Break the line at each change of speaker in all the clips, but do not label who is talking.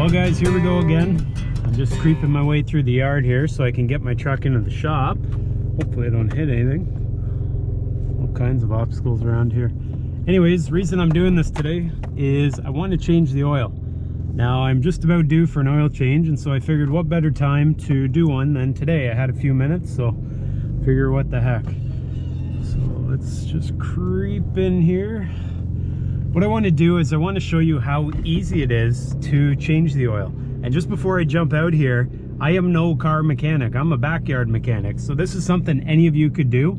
Well guys, here we go again. I'm just creeping my way through the yard here so I can get my truck into the shop. Hopefully I don't hit anything. All kinds of obstacles around here. Anyways, the reason I'm doing this today is I want to change the oil. Now I'm just about due for an oil change, and so I figured what better time to do one than today. I had a few minutes, so figure what the heck. So let's just creep in here. What I want to do is I want to show you how easy it is to change the oil. And just before I jump out here, I am no car mechanic. I'm a backyard mechanic. So this is something any of you could do.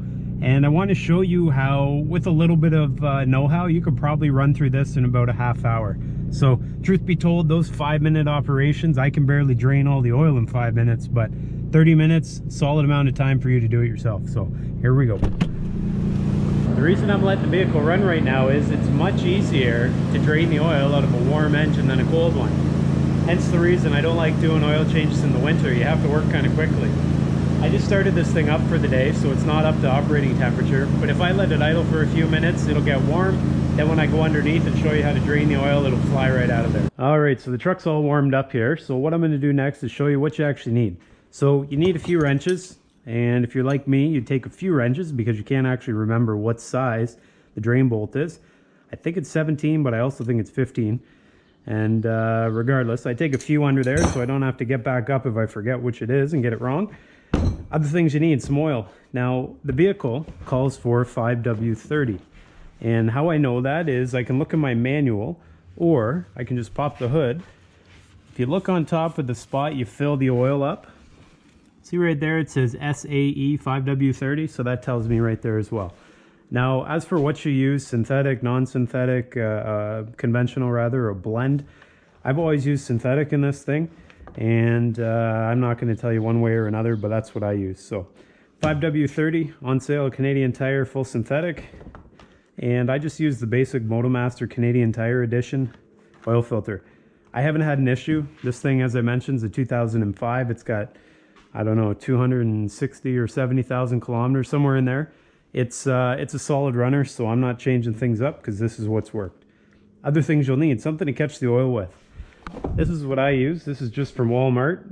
And I want to show you how, with a little bit of know-how, you could probably run through this in about a half hour. So truth be told, those 5-minute operations, I can barely drain all the oil in 5 minutes, but 30 minutes, solid amount of time for you to do it yourself. So here we go. The reason I'm letting the vehicle run right now is it's much easier to drain the oil out of a warm engine than a cold one. Hence the reason I don't like doing oil changes in the winter. You have to work kind of quickly. I just started this thing up for the day, so it's not up to operating temperature. But if I let it idle for a few minutes, it'll get warm. Then when I go underneath and show you how to drain the oil, it'll fly right out of there. All right, so the truck's all warmed up here. So what I'm going to do next is show you what you actually need. So you need a few wrenches. And if you're like me, you take a few wrenches because you can't actually remember what size the drain bolt is. I think it's 17, but I also think it's 15. And regardless, I take a few under there so I don't have to get back up if I forget which it is and get it wrong. Other things you need, some oil. Now, the vehicle calls for 5W30. And how I know that is I can look in my manual, or I can just pop the hood. If you look on top of the spot you fill the oil up, see right there it says SAE 5W30, so that tells me right there as well. Now, as for what you use, synthetic, non-synthetic, conventional rather, or blend, I've always used synthetic in this thing, and I'm not going to tell you one way or another, but that's what I use. So 5W30 on sale, Canadian Tire, full synthetic, and I just use the basic Motomaster Canadian Tire Edition oil filter. I haven't had an issue. This thing, as I mentioned, is a 2005. It's got, I don't know, 260 or 70,000 kilometers, somewhere in there. It's a solid runner, so I'm not changing things up because this is what's worked. Other things you'll need, something to catch the oil with. This is what I use. This is just from Walmart,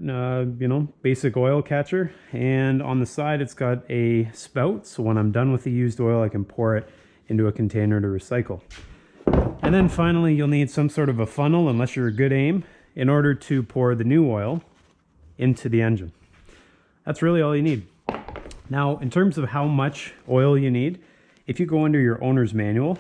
you know, basic oil catcher. And on the side, it's got a spout, so when I'm done with the used oil, I can pour it into a container to recycle. And then finally, you'll need some sort of a funnel, unless you're a good aim, in order to pour the new oil into the engine. That's really all you need. Now, in terms of how much oil you need, if you go under your owner's manual,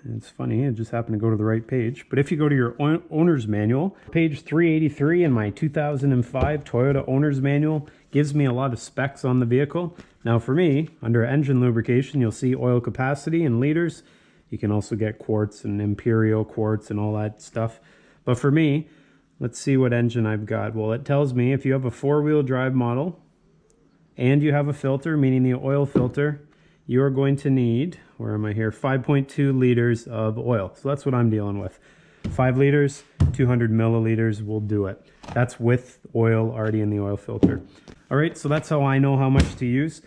it's funny, it just happened to go to the right page, but if you go to your owner's manual, page 383 in my 2005 Toyota owner's manual gives me a lot of specs on the vehicle. Now for me, under engine lubrication, you'll see oil capacity in liters. You can also get quarts and imperial quarts and all that stuff. But for me, let's see what engine I've got. Well, it tells me if you have a 4-wheel drive model and you have a filter, meaning the oil filter, you are going to need, where am I here, 5.2 liters of oil. So that's what I'm dealing with. 5 liters, 200 milliliters will do it. That's with oil already in the oil filter. All right, so that's how I know how much to use.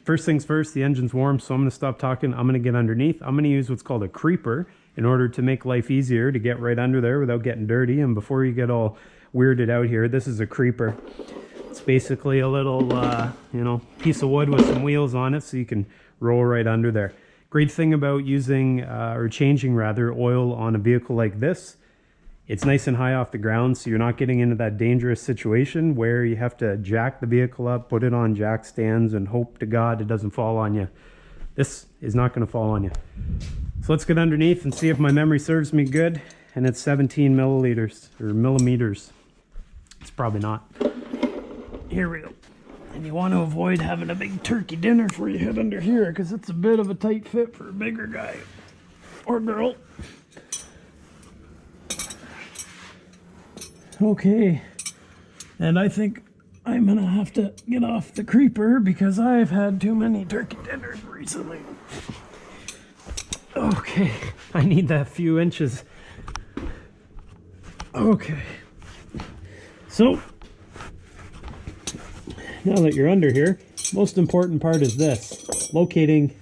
First things first, the engine's warm, so I'm going to stop talking. I'm going to get underneath. I'm going to use what's called a creeper in order to make life easier to get right under there without getting dirty. And before you get all weirded out here, this is a creeper. It's basically a little, you know, piece of wood with some wheels on it so you can roll right under there. Great thing about using, or changing rather, oil on a vehicle like this, it's nice and high off the ground, so you're not getting into that dangerous situation where you have to jack the vehicle up, put it on jack stands, and hope to God it doesn't fall on you. This is not going to fall on you. So let's get underneath and see if my memory serves me good. And it's 17 milliliters, or millimeters. It's probably not. Here we go. And you want to avoid having a big turkey dinner before you head under here, because it's a bit of a tight fit for a bigger guy or girl. Okay. And I think I'm going to have to get off the creeper because I've had too many turkey dinners recently. Okay, I need that few inches. Okay, so now that you're under here, most important part is this, locating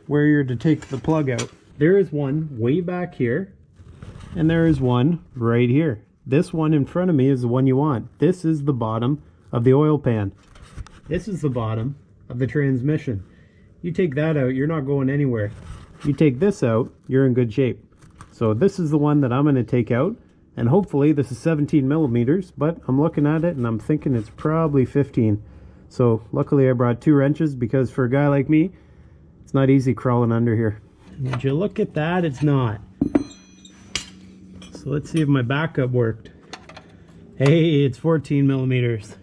where you're to take the plug out. There is one way back here and there is one right here. This one in front of me is the one you want. This is the bottom of the oil pan. This is the bottom of the transmission. You take that out, you're not going anywhere. You take this out, you're in good shape. So this is the one that I'm going to take out, and hopefully this is 17 millimeters, but I'm looking at it and I'm thinking it's probably 15. So luckily I brought 2 wrenches, because for a guy like me, it's not easy crawling under here. Would you look at that? It's not. So let's see if my backup worked. Hey, it's 14 millimeters.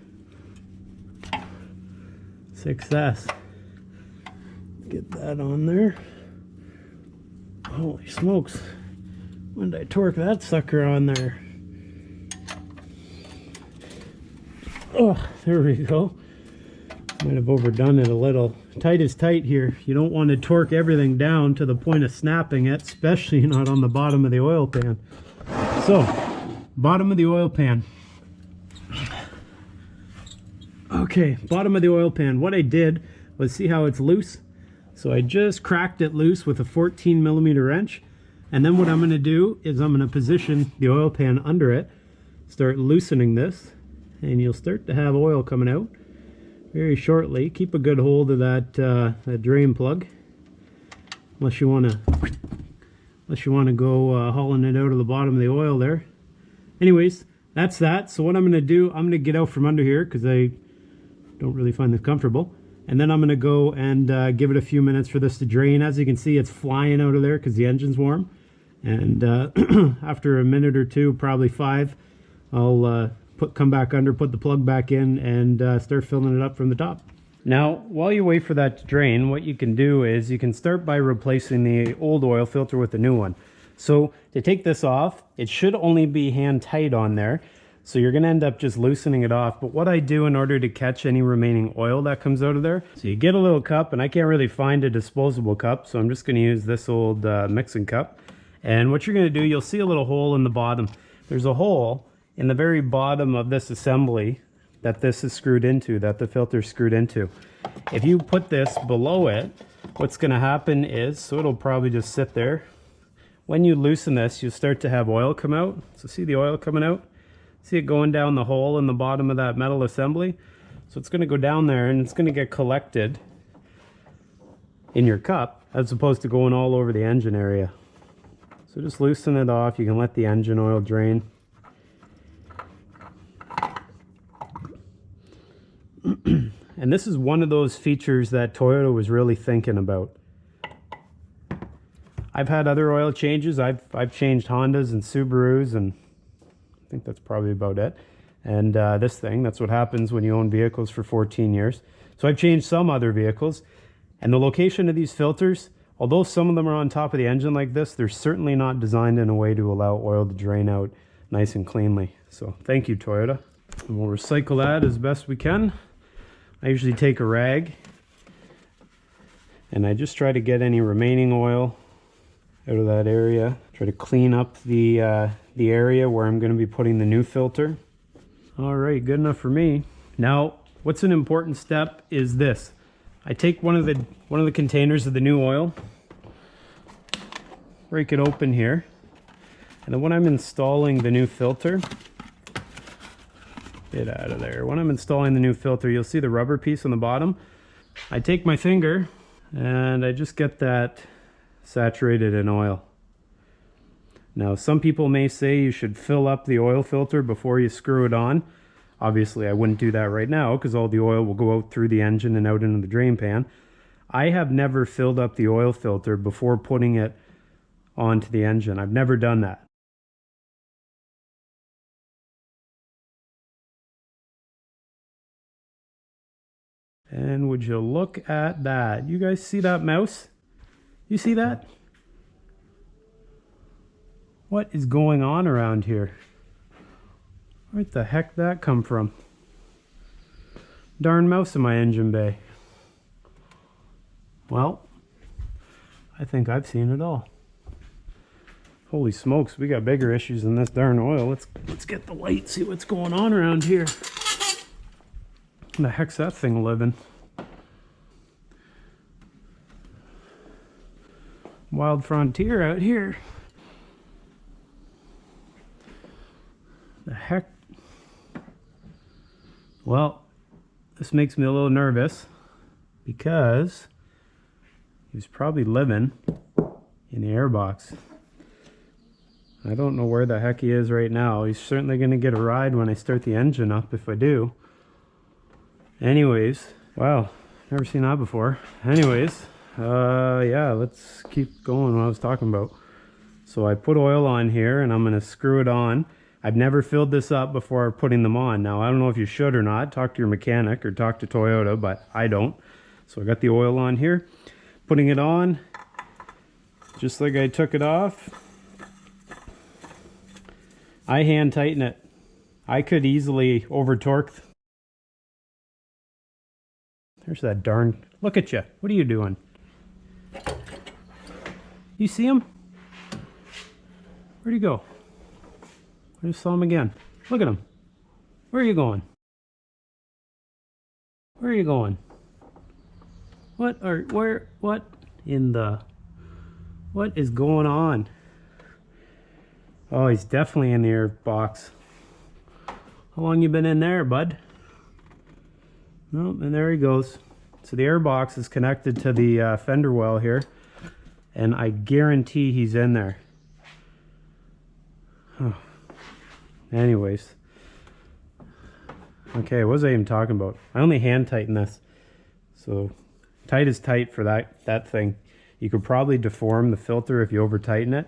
Success. Get that on there. Holy smokes. When did I torque that sucker on there? Oh, there we go. Might have overdone it a little. Tight is tight here. You don't want to torque everything down to the point of snapping it, especially not on the bottom of the oil pan. So, bottom of the oil pan. Okay, bottom of the oil pan. What I did was, see how it's loose? So I just cracked it loose with a 14 millimeter wrench. And then what I'm going to do is I'm going to position the oil pan under it, start loosening this, and you'll start to have oil coming out very shortly. Keep a good hold of that drain plug, unless you want to go hauling it out of the bottom of the oil there. Anyways, that's that. So what I'm going to do, I'm going to get out from under here because I don't really find this comfortable. And then I'm going to go and give it a few minutes for this to drain. As you can see, it's flying out of there because the engine's warm. And after a minute or two, probably 5, I'll come back under, put the plug back in, and start filling it up from the top. Now, while you wait for that to drain, what you can do is you can start by replacing the old oil filter with the new one. So to take this off, it should only be hand tight on there. So you're going to end up just loosening it off. But what I do in order to catch any remaining oil that comes out of there, so you get a little cup, and I can't really find a disposable cup, so I'm just going to use this old mixing cup. And what you're going to do, you'll see a little hole in the bottom. There's a hole in the very bottom of this assembly that this is screwed into, that the filter is screwed into. If you put this below it, what's going to happen is, so it'll probably just sit there. When you loosen this, you'll start to have oil come out. So see the oil coming out? See it going down the hole in the bottom of that metal assembly? So it's going to go down there and it's going to get collected in your cup, as opposed to going all over the engine area. So just loosen it off. You can let the engine oil drain. And this is one of those features that Toyota was really thinking about. I've had other oil changes. I've changed Hondas and Subarus, and I think that's probably about it. And this thing, that's what happens when you own vehicles for 14 years. So I've changed some other vehicles, and the location of these filters, although some of them are on top of the engine like this, they're certainly not designed in a way to allow oil to drain out nice and cleanly. So thank you, Toyota. And we'll recycle that as best we can. I usually take a rag and I just try to get any remaining oil out of that area. Try to clean up the area where I'm going to be putting the new filter. All right, good enough for me. Now, what's an important step is this. I take one of the containers of the new oil, break it open here, and then when I'm installing the new filter, get out of there. When I'm installing the new filter, you'll see the rubber piece on the bottom. I take my finger and I just get that saturated in oil. Now, some people may say you should fill up the oil filter before you screw it on. Obviously, I wouldn't do that right now because all the oil will go out through the engine and out into the drain pan. I have never filled up the oil filter before putting it onto the engine. I've never done that. And would you look at that? You guys see that mouse? You see that? What is going on around here? Where the heck did that come from? Darn mouse in my engine bay. Well, I think I've seen it all. Holy smokes, we got bigger issues than this darn oil. Let's get the light, see what's going on around here. Where the heck's that thing living? Wild frontier out here. Well, this makes me a little nervous because he's probably living in the airbox. I don't know where the heck he is right now. He's certainly going to get a ride when I start the engine up if I do. Anyways, wow, never seen that before. Anyways, yeah, let's keep going what I was talking about. So I put oil on here and I'm going to screw it on. I've never filled this up before putting them on. Now, I don't know if you should or not. Talk to your mechanic or talk to Toyota, but I don't. So I got the oil on here. Putting it on, just like I took it off. I hand tighten it. I could easily over torque. There's that darn, look at you. What are you doing? You see him? Where'd he go? I just saw him again. Look at him. Where are you going? Where are you going? What in the, what is going on? Oh, he's definitely in the air box. How long you been in there, bud? Oh, and there he goes. So the air box is connected to the fender well here, and I guarantee he's in there. Oh. Anyways, okay, what was I even talking about? I only hand tighten this, so tight is tight for that thing. You could probably deform the filter if you over tighten it,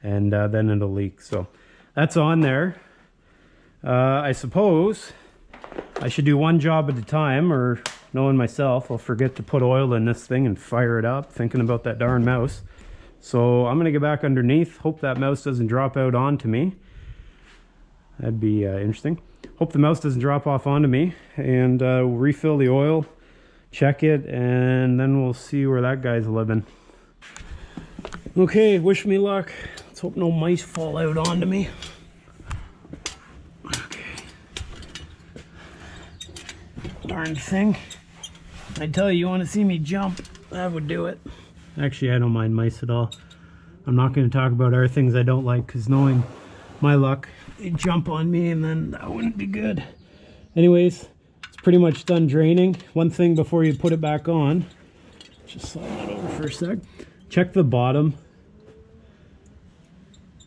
and then it'll leak. So that's on there. I suppose I should do one job at a time, or knowing myself, I'll forget to put oil in this thing and fire it up, thinking about that darn mouse. So I'm gonna get back underneath, hope that mouse doesn't drop out onto me. That'd be interesting. Hope the mouse doesn't drop off onto me, and we'll refill the oil, check it, and then we'll see where that guy's living. Okay, wish me luck. Let's hope no mice fall out onto me. Okay. Darn thing. I tell you, you want to see me jump, that would do it. Actually, I don't mind mice at all. I'm not going to talk about other things I don't like, because knowing my luck, they jump on me and then that wouldn't be good. Anyways, it's pretty much done draining. One thing before you put it back on, just slide that over for a sec. Check the bottom.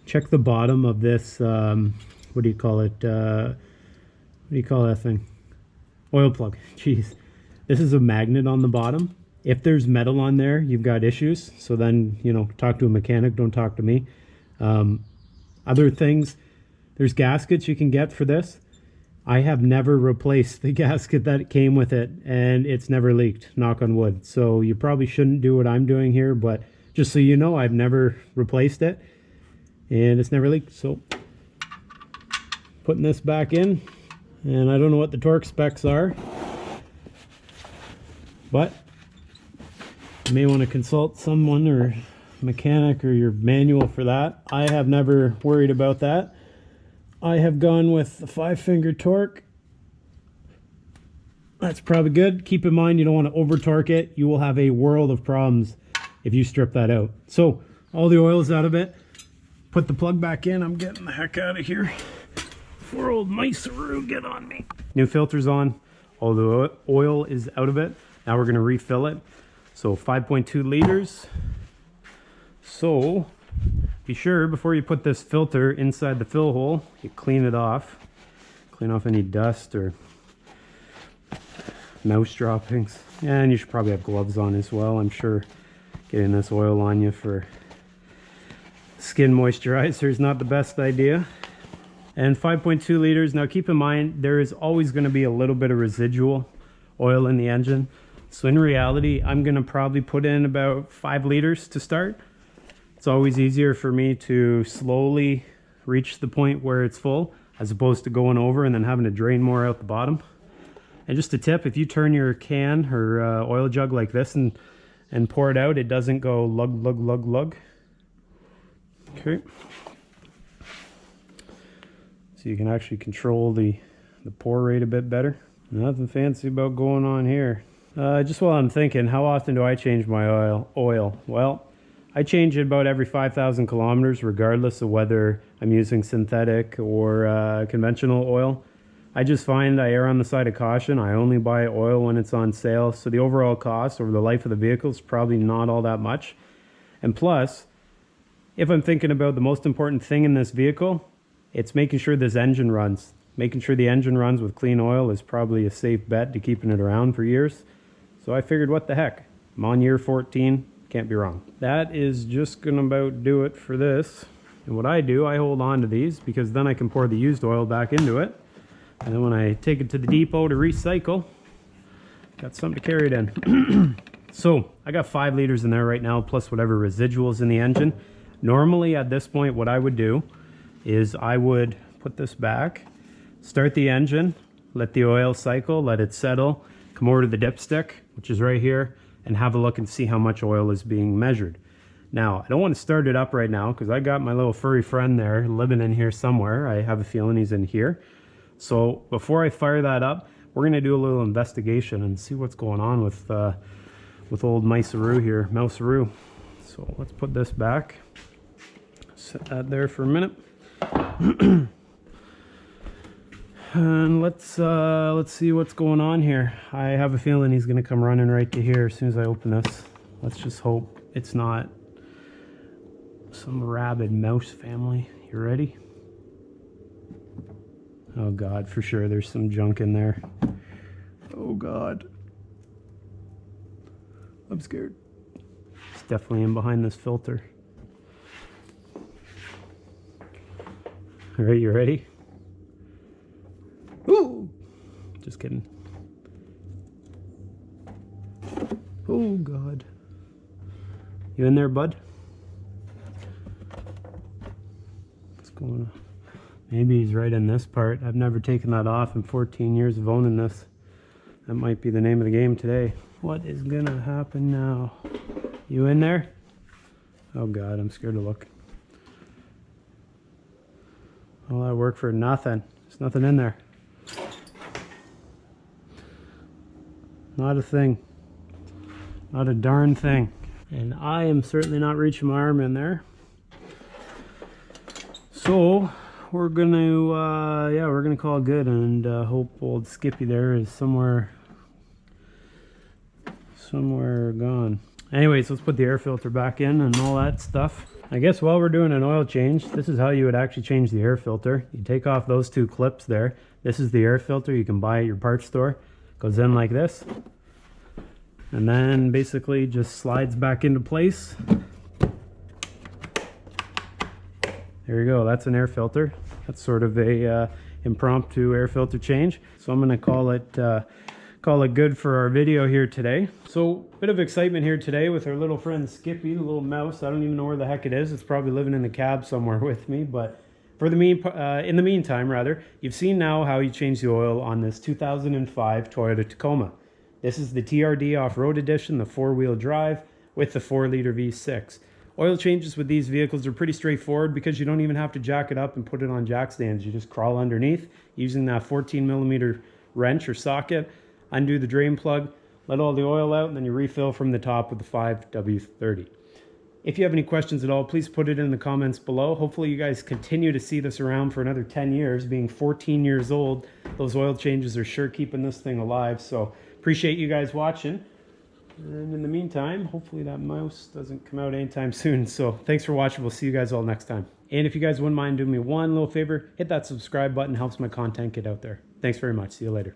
Check the bottom of this, what do you call it? What do you call that thing? Oil plug. Jeez. This is a magnet on the bottom. If there's metal on there, you've got issues. So then, you know, talk to a mechanic, don't talk to me. Other things, there's gaskets you can get for this. I have never replaced the gasket that came with it, and it's never leaked, knock on wood. So you probably shouldn't do what I'm doing here, but just so you know, I've never replaced it, and it's never leaked. So putting this back in, and I don't know what the torque specs are, but you may want to consult someone or mechanic or your manual for that. I have never worried about that. I have gone with the 5-finger torque. That's probably good. Keep in mind, you don't want to over torque it. You will have a world of problems if you strip that out. So all the oil is out of it. Put the plug back in. I'm getting the heck out of here before old mice-a-roo get on me. New filter's on. All the oil is out of it. Now we're going to refill it. So 5.2 liters. So be sure before you put this filter inside the fill hole, you clean it off. Clean off any dust or mouse droppings. And you should probably have gloves on as well. I'm sure getting this oil on you for skin moisturizer is not the best idea. And 5.2 liters. Now keep in mind, there is always going to be a little bit of residual oil in the engine. So in reality, I'm going to probably put in about 5 liters to start. It's always easier for me to slowly reach the point where it's full, as opposed to going over and then having to drain more out the bottom. And just a tip, if you turn your can or oil jug like this and pour it out, it doesn't go lug, lug, lug, lug. Okay. So you can actually control the pour rate a bit better. Nothing fancy about going on here. Just while I'm thinking, how often do I change my oil? Well, I change it about every 5,000 kilometers, regardless of whether I'm using synthetic or conventional oil. I just find I err on the side of caution. I only buy oil when it's on sale, so the overall cost over the life of the vehicle is probably not all that much. And plus, if I'm thinking about the most important thing in this vehicle, it's making sure this engine runs. Making sure the engine runs with clean oil is probably a safe bet to keeping it around for years. So I figured, what the heck? I'm on year 14, can't be wrong. That is just gonna about do it for this. And what I do, I hold on to these because then I can pour the used oil back into it. And then when I take it to the depot to recycle, got something to carry it in. So I got 5 liters in there right now, plus whatever residuals in the engine. Normally at this point, what I would do is I would put this back, start the engine, let the oil cycle, let it settle, come over to the dipstick, which is right here, and have a look and see how much oil is being measured. Now, I don't want to start it up right now because I got my little furry friend there living in here somewhere. I have a feeling he's in here. So before I fire that up, we're going to do a little investigation and see what's going on with old Mice-a-roo here, Mouse-a-roo. So let's put this back. Set that there for a minute. And let's see what's going on here. I have a feeling he's going to come running right to here as soon as I open this. Let's just hope it's not some rabid mouse family. You ready? Oh God, for sure there's some junk in there. Oh God. I'm scared. It's definitely in behind this filter. All right, you ready? Ooh! Just kidding. Oh God. You in there, bud? What's going on? Maybe he's right in this part. I've never taken that off in 14 years of owning this. That might be the name of the game today. What is gonna happen now? You in there? Oh God, I'm scared to look. All that work for nothing. There's nothing in there. Not a thing. Not a darn thing. And I am certainly not reaching my arm in there. So we're gonna we're gonna call it good and hope old Skippy there is somewhere gone. Anyways, let's put the air filter back in and all that stuff. I guess while we're doing an oil change, this is how you would actually change the air filter. You take off those 2 clips there. This is the air filter you can buy at your parts store. Goes in like this. And then basically just slides back into place. There you go, that's an air filter. That's sort of a impromptu air filter change. So I'm gonna call it good for our video here today. So bit of excitement here today with our little friend Skippy, the little mouse. I don't even know where the heck it is. It's probably living in the cab somewhere with me, but in the meantime, rather, you've seen now how you change the oil on this 2005 Toyota Tacoma. This is the TRD Off-Road Edition, the 4-wheel drive with the 4-liter V6. Oil changes with these vehicles are pretty straightforward because you don't even have to jack it up and put it on jack stands. You just crawl underneath using that 14mm wrench or socket, undo the drain plug, let all the oil out, and then you refill from the top with the 5W30. If you have any questions at all, please put it in the comments below. Hopefully you guys continue to see this around for another 10 years. Being 14 years old, those oil changes are sure keeping this thing alive. So appreciate you guys watching. And in the meantime, hopefully that mouse doesn't come out anytime soon. So thanks for watching. We'll see you guys all next time. And if you guys wouldn't mind doing me one little favor, hit that subscribe button. Helps my content get out there. Thanks very much. See you later.